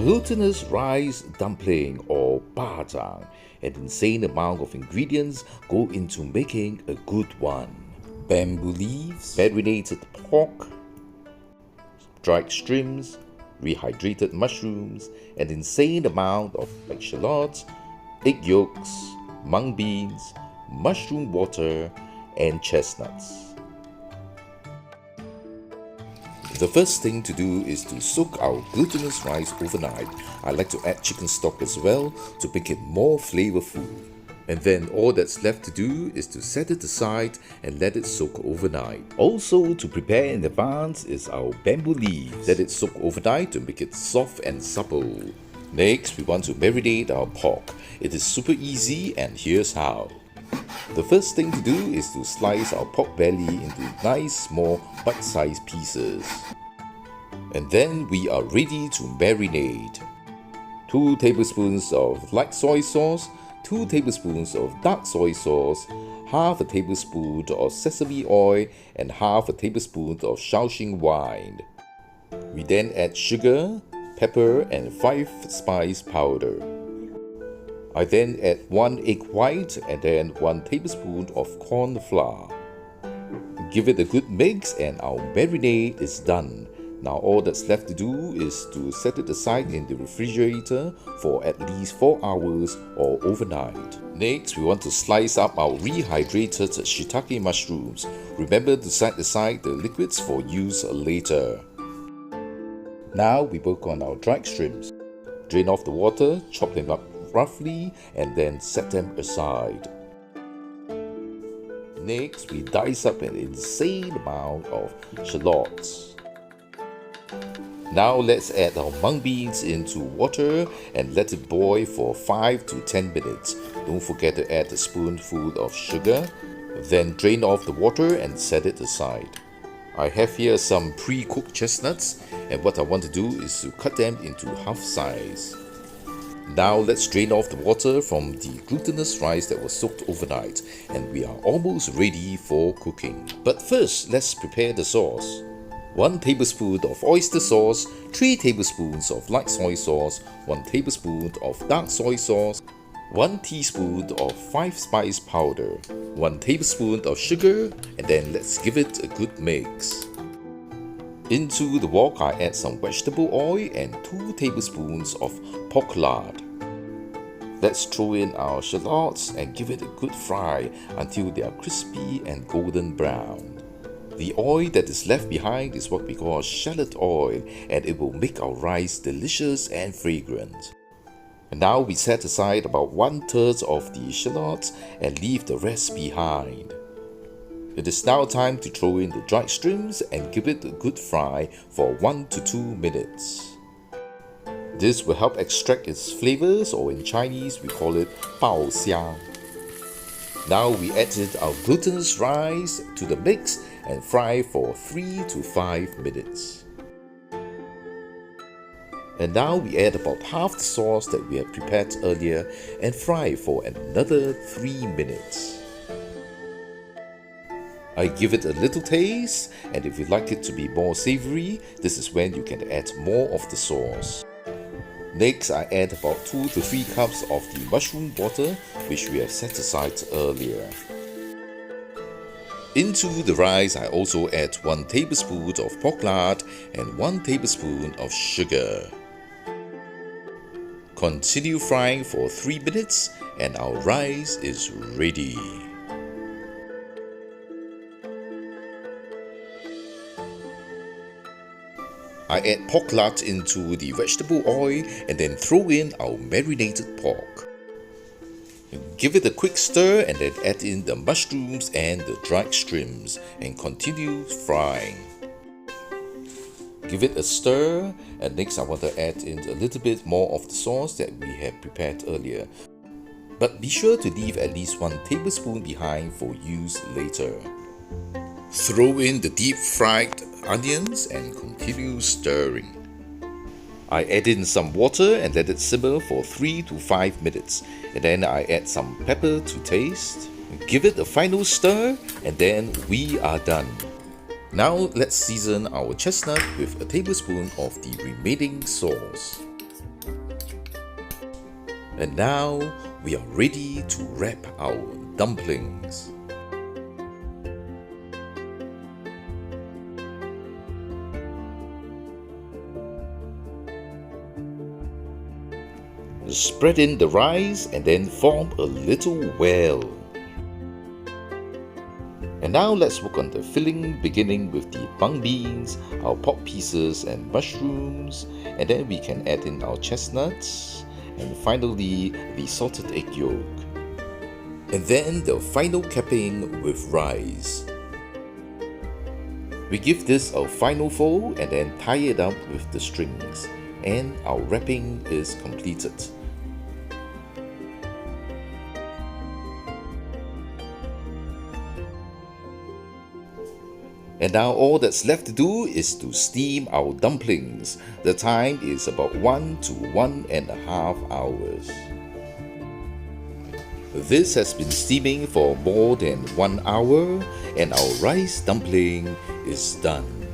glutinous rice dumpling or bajang. An insane amount of ingredients go into making a good one. Bamboo leaves, marinated pork, dried shrimps, rehydrated mushrooms, an insane amount of black shallots, egg yolks, mung beans, mushroom water, and chestnuts. The first thing to do is to soak our glutinous rice overnight. I like to add chicken stock as well to make it more flavorful. And then all that's left to do is to set it aside and let it soak overnight. Also to prepare in advance is our bamboo leaves. Let it soak overnight to make it soft and supple. Next, we want to marinate our pork. It is super easy and here's how. The first thing to do is to slice our pork belly into nice small bite-sized pieces. And then we are ready to marinate. 2 tablespoons of light soy sauce, 2 tablespoons of dark soy sauce, half a tablespoon of sesame oil, and half a tablespoon of Shaoxing wine. We then add sugar, pepper, and 5 spice powder. I then add 1 egg white and then 1 tablespoon of corn flour. Give it a good mix and our marinade is done. Now all that's left to do is to set it aside in the refrigerator for at least 4 hours or overnight. Next, we want to slice up our rehydrated shiitake mushrooms. Remember to set aside the liquids for use later. Now we work on our dried shrimps. Drain off the water, chop them up roughly, and then set them aside. Next, we dice up an insane amount of shallots. Now let's add our mung beans into water and let it boil for 5 to 10 minutes. Don't forget to add a spoonful of sugar. Then drain off the water and set it aside. I have here some pre-cooked chestnuts, and what I want to do is to cut them into half size. Now let's drain off the water from the glutinous rice that was soaked overnight, and we are almost ready for cooking. But first, let's prepare the sauce. 1 tablespoon of oyster sauce, 3 tablespoons of light soy sauce, 1 tablespoon of dark soy sauce, 1 teaspoon of 5 spice powder, 1 tablespoon of sugar, and then let's give it a good mix. Into the wok, I add some vegetable oil and 2 tablespoons of pork lard. Let's throw in our shallots and give it a good fry until they are crispy and golden brown. The oil that is left behind is what we call shallot oil, and it will make our rice delicious and fragrant. And now we set aside about 1/3 of the shallots and leave the rest behind. It is now time to throw in the dried shrimps and give it a good fry for 1 to 2 minutes. This will help extract its flavors, or in Chinese we call it bao xiang. Now we added our glutinous rice to the mix and fry for 3 to 5 minutes. And now we add about half the sauce that we had prepared earlier and fry for another 3 minutes. I give it a little taste, and if you like it to be more savory, this is when you can add more of the sauce. Next, I add about 2 to 3 cups of the mushroom water, which we have set aside earlier. Into the rice, I also add 1 tablespoon of pork lard and 1 tablespoon of sugar. Continue frying for 3 minutes and our rice is ready. I add pork lard into the vegetable oil and then throw in our marinated pork. Give it a quick stir and then add in the mushrooms and the dried shrimps and continue frying. Give it a stir, and next I want to add in a little bit more of the sauce that we had prepared earlier. But be sure to leave at least 1 tablespoon behind for use later. Throw in the deep fried onions and continue stirring. I add in some water and let it simmer for 3 to 5 minutes, and then I add some pepper to taste. Give it a final stir and then we are done. Now let's season our chestnut with a tablespoon of the remaining sauce. And now we are ready to wrap our dumplings. Spread in the rice and then form a little well. And now let's work on the filling, beginning with the mung beans, our pork pieces and mushrooms, and then we can add in our chestnuts, and finally the salted egg yolk. And then the final capping with rice. We give this a final fold and then tie it up with the strings, and our wrapping is completed. And now all that's left to do is to steam our dumplings. The time is about 1 to 1.5 hours. This has been steaming for more than 1 hour and our rice dumpling is done.